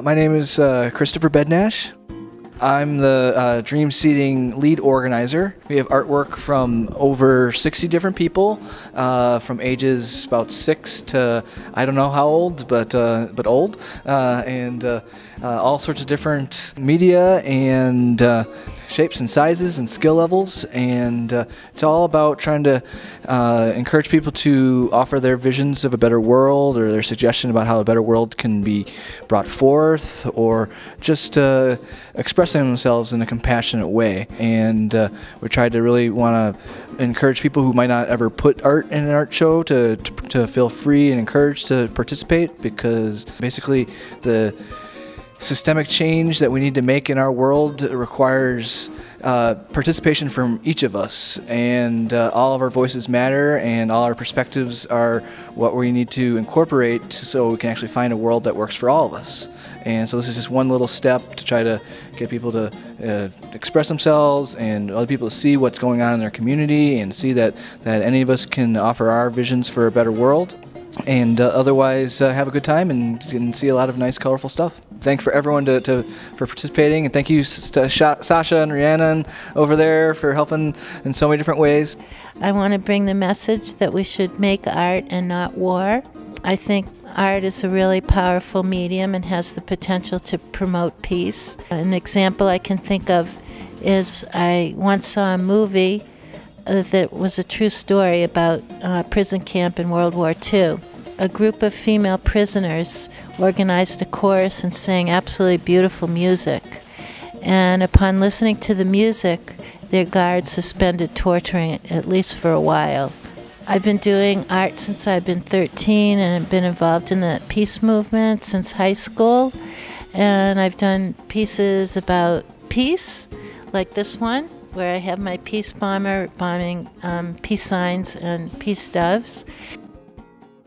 My name is Christopher Bednash. I'm the Dream Seeding lead organizer. We have artwork from over 60 different people, from ages about 6 to I don't know how old, but old, and all sorts of different media and shapes and sizes and skill levels, and it's all about trying to encourage people to offer their visions of a better world or their suggestion about how a better world can be brought forth, or just expressing themselves in a compassionate way. And we try to really want to encourage people who might not ever put art in an art show to feel free and encouraged to participate, because basically the systemic change that we need to make in our world requires participation from each of us, and all of our voices matter, and all our perspectives are what we need to incorporate so we can actually find a world that works for all of us. And so this is just one little step to try to get people to express themselves and other people to see what's going on in their community and see that any of us can offer our visions for a better world, and otherwise have a good time and see a lot of nice, colorful stuff. Thanks for everyone for participating, and thank you to Sasha and Rhiannon over there for helping in so many different ways. I want to bring the message that we should make art and not war. I think art is a really powerful medium and has the potential to promote peace. An example I can think of is I once saw a movie that was a true story about a prison camp in World War II. A group of female prisoners organized a chorus and sang absolutely beautiful music. And upon listening to the music, their guards suspended torturing, at least for a while. I've been doing art since I've been 13, and I've been involved in the peace movement since high school. And I've done pieces about peace, like this one, where I have my peace bomber bombing peace signs and peace doves.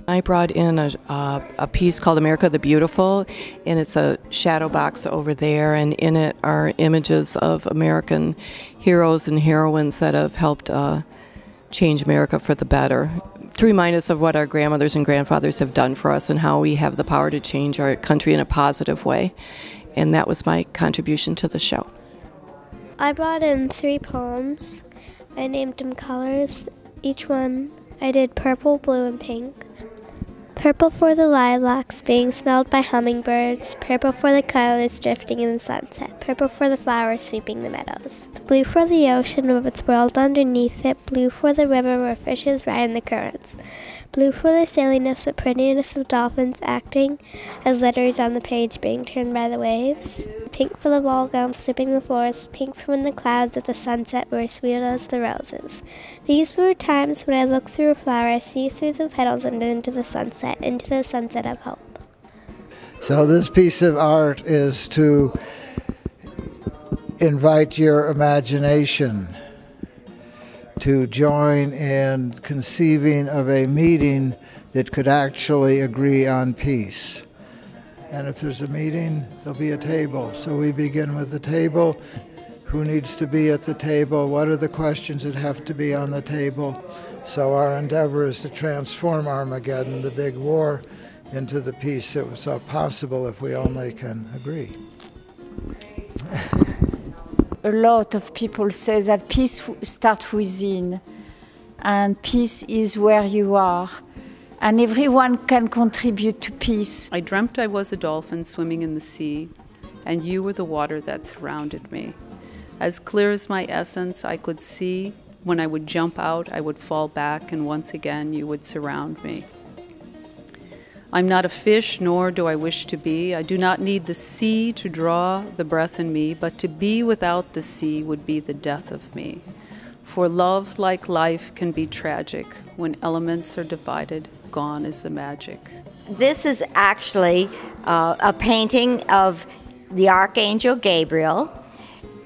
I brought in a piece called America the Beautiful, and it's a shadow box over there, and in it are images of American heroes and heroines that have helped change America for the better, to remind us of what our grandmothers and grandfathers have done for us and how we have the power to change our country in a positive way. And that was my contribution to the show. I brought in 3 poems. I named them colors. Each one I did purple, blue, and pink. Purple for the lilacs being smelled by hummingbirds, purple for the colors drifting in the sunset, purple for the flowers sweeping the meadows. Blue for the ocean with its world underneath it, blue for the river where fishes ride in the currents, blue for the silliness but prettiness of dolphins acting as letters on the page being turned by the waves, pink for the ball gowns sweeping the floors, pink from the clouds at the sunset were sweet as the roses. These were times when I look through a flower, I see through the petals and into the sunset of hope. So this piece of art is to invite your imagination to join in conceiving of a meeting that could actually agree on peace. And if there's a meeting, there'll be a table. So we begin with the table. Who needs to be at the table? What are the questions that have to be on the table? So our endeavor is to transform Armageddon, the big war, into the peace that was possible if we only can agree. A lot of people say that peace starts within, and peace is where you are, and everyone can contribute to peace. I dreamt I was a dolphin swimming in the sea, and you were the water that surrounded me. As clear as my essence, I could see. When I would jump out, I would fall back, and once again you would surround me. I'm not a fish, nor do I wish to be. I do not need the sea to draw the breath in me, but to be without the sea would be the death of me. For love, like life, can be tragic. When elements are divided, gone is the magic. This is actually a painting of the Archangel Gabriel,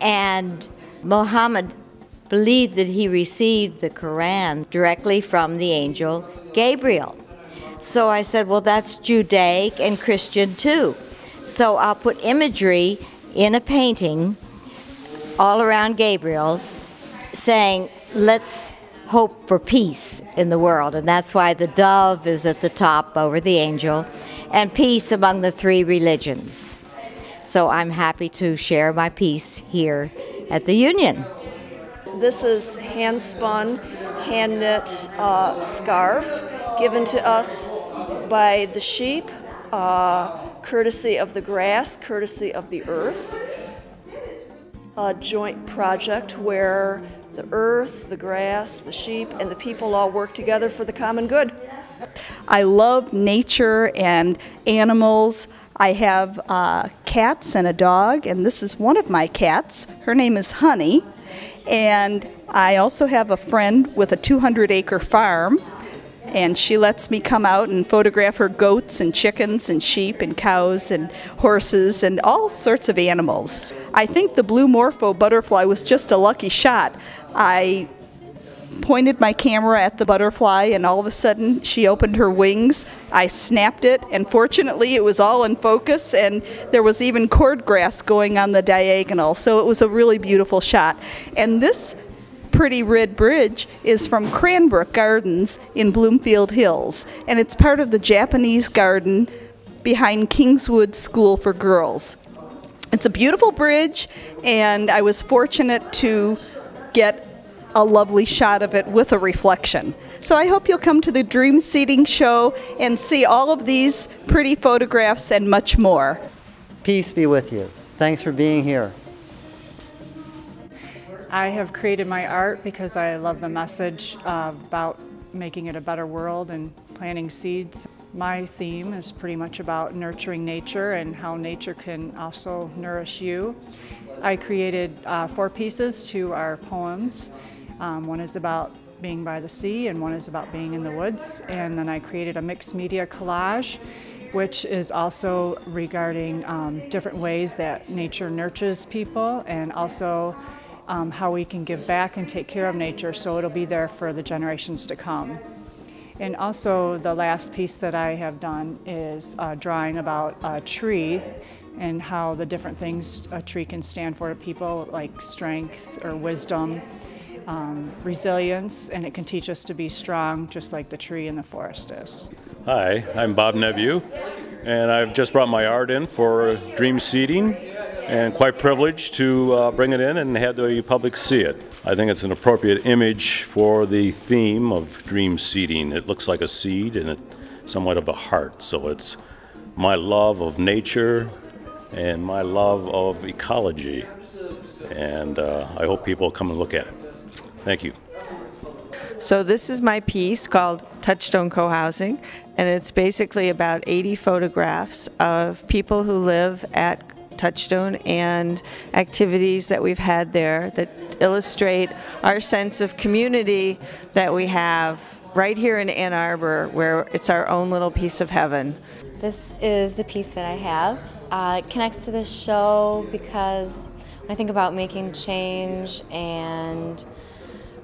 and Muhammad believed that he received the Quran directly from the angel Gabriel. So I said, well, that's Judaic and Christian too. So I'll put imagery in a painting all around Gabriel saying, let's hope for peace in the world. And that's why the dove is at the top over the angel, and peace among the 3 religions. So I'm happy to share my piece here at the Union. This is hand-spun, hand-knit scarf given to us by the sheep, courtesy of the grass, courtesy of the earth. A joint project where the earth, the grass, the sheep, and the people all work together for the common good. I love nature and animals. I have cats and a dog, and this is one of my cats. Her name is Honey. And I also have a friend with a 200-acre farm, and she lets me come out and photograph her goats and chickens and sheep and cows and horses and all sorts of animals. I think the blue morpho butterfly was just a lucky shot. I pointed my camera at the butterfly, and all of a sudden she opened her wings. I snapped it, and fortunately it was all in focus, and there was even cordgrass going on the diagonal, so it was a really beautiful shot. And this pretty red bridge is from Cranbrook Gardens in Bloomfield Hills, and it's part of the Japanese garden behind Kingswood School for Girls. It's a beautiful bridge, and I was fortunate to get a lovely shot of it with a reflection. So I hope you'll come to the Dream Seeding Show and see all of these pretty photographs and much more. Peace be with you. Thanks for being here. I have created my art because I love the message about making it a better world and planting seeds. My theme is pretty much about nurturing nature and how nature can also nourish you. I created 4 pieces to our poems. One is about being by the sea, and one is about being in the woods. And then I created a mixed media collage, which is also regarding different ways that nature nurtures people, and also how we can give back and take care of nature, so it'll be there for the generations to come. And also the last piece that I have done is drawing about a tree and how the different things a tree can stand for to people, like strength or wisdom, resilience, and it can teach us to be strong just like the tree in the forest is. Hi, I'm Bob Neveu, and I've just brought my art in for Dream Seeding, and quite privileged to bring it in and have the public see it. I think it's an appropriate image for the theme of Dream Seeding. It looks like a seed and it's somewhat of a heart, so it's my love of nature and my love of ecology, and I hope people come and look at it. Thank you. So this is my piece called Touchstone Co-Housing, and it's basically about 80 photographs of people who live at Touchstone and activities that we've had there that illustrate our sense of community that we have right here in Ann Arbor, where it's our own little piece of heaven. This is the piece that I have. It connects to this show because when I think about making change and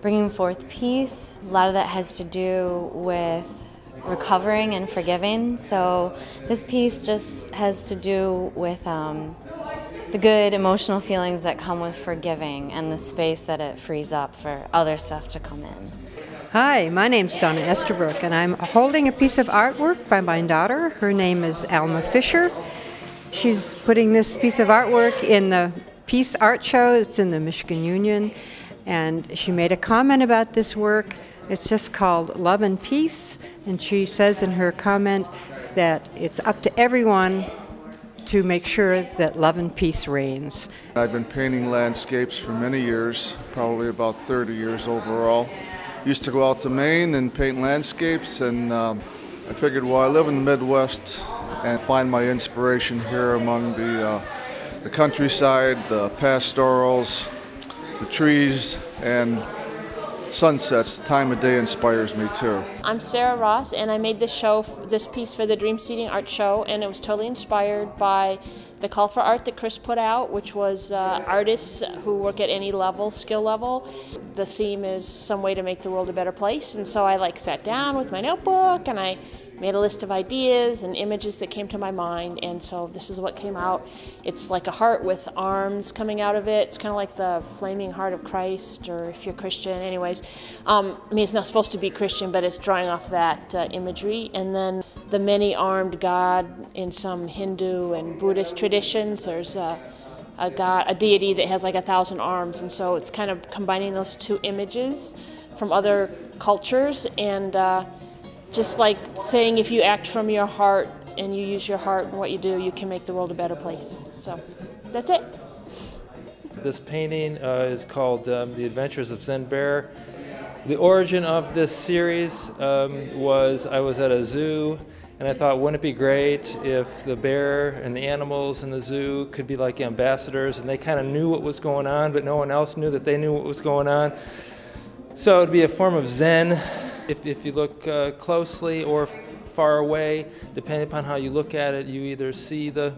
bringing forth peace, a lot of that has to do with recovering and forgiving. So this piece just has to do with the good emotional feelings that come with forgiving and the space that it frees up for other stuff to come in. Hi, my name's Donna Estabrook, and I'm holding a piece of artwork by my daughter. Her name is Alma Fisher. She's putting this piece of artwork in the Peace Art Show. It's in the Michigan Union, and she made a comment about this work. It's just called Love and Peace, and she says in her comment that it's up to everyone to make sure that love and peace reigns. I've been painting landscapes for many years, probably about 30 years overall. Used to go out to Maine and paint landscapes, and I figured, well, I live in the Midwest and find my inspiration here among the countryside, the pastorals, the trees, and sunsets. The time of day inspires me too. I'm Sarah Ross, and I made this piece for the Dream Seeding Art Show, and it was totally inspired by the call for art that Chris put out, which was artists who work at any level, skill level. The theme is some way to make the world a better place, and so I sat down with my notebook and I made a list of ideas and images that came to my mind, and so this is what came out. It's like a heart with arms coming out of it. It's kind of like the flaming heart of Christ, or if you're Christian, anyways. I mean, it's not supposed to be Christian, but it's drawing off that imagery. And then the many-armed God in some Hindu and Buddhist traditions. There's a god, a deity that has like 1,000 arms, and so it's kind of combining those two images from other cultures, and just like saying if you act from your heart and you use your heart in what you do, you can make the world a better place. So that's it. This painting is called The Adventures of Zen Bear. The origin of this series was I was at a zoo, and I thought, wouldn't it be great if the bear and the animals in the zoo could be like ambassadors, and they kind of knew what was going on, but no one else knew that they knew what was going on. So it would be a form of Zen. If you look closely or far away, depending upon how you look at it, you either see the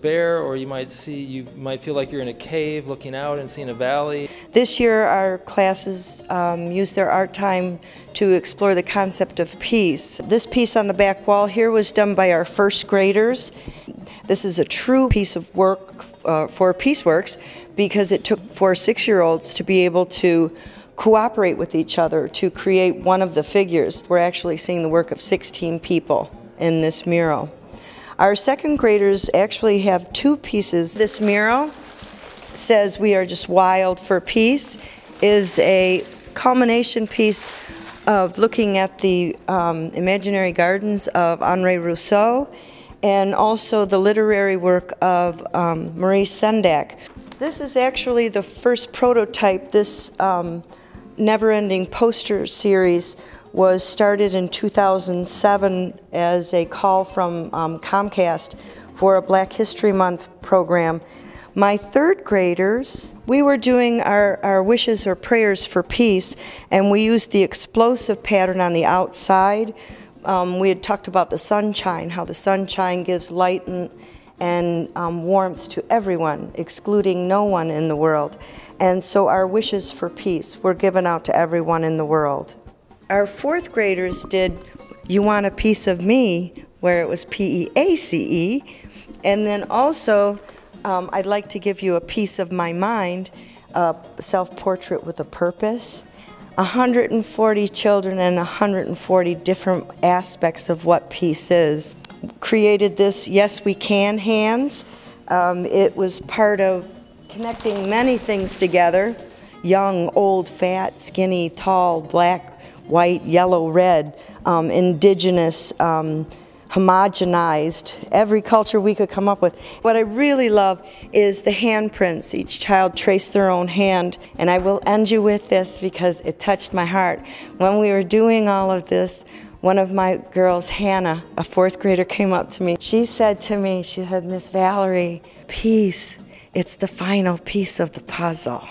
bear, or you might feel like you're in a cave looking out and seeing a valley. This year our classes used their art time to explore the concept of peace. This piece on the back wall here was done by our first graders. This is a true piece of work for Peaceworks, because it took 4 6-year-olds to be able to cooperate with each other to create one of the figures. We're actually seeing the work of 16 people in this mural. Our second graders actually have 2 pieces. This mural says "We are just wild for peace," is a culmination piece of looking at the imaginary gardens of Henri Rousseau, and also the literary work of Maurice Sendak. This is actually the first prototype. This never-ending poster series was started in 2007 as a call from Comcast for a Black History Month program. My third graders, we were doing our wishes or prayers for peace, and we used the explosive pattern on the outside. We had talked about the sunshine, how the sunshine gives light and warmth to everyone, excluding no one in the world. And so our wishes for peace were given out to everyone in the world. Our fourth graders did "You Want a Piece of Me," where it was P-E-A-C-E. And then also, I'd like to give you a piece of my mind, a self-portrait with a purpose. 140 children and 140 different aspects of what peace is. Created this Yes We Can hands. It was part of connecting many things together: young, old, fat, skinny, tall, black, white, yellow, red, indigenous, homogenized, every culture we could come up with. What I really love is the handprints. Each child traced their own hand, and I will end you with this because it touched my heart. When we were doing all of this, one of my girls, Hannah, a 4th grader, came up to me. She said to me, she said, "Miss Valerie, peace, it's the final piece of the puzzle."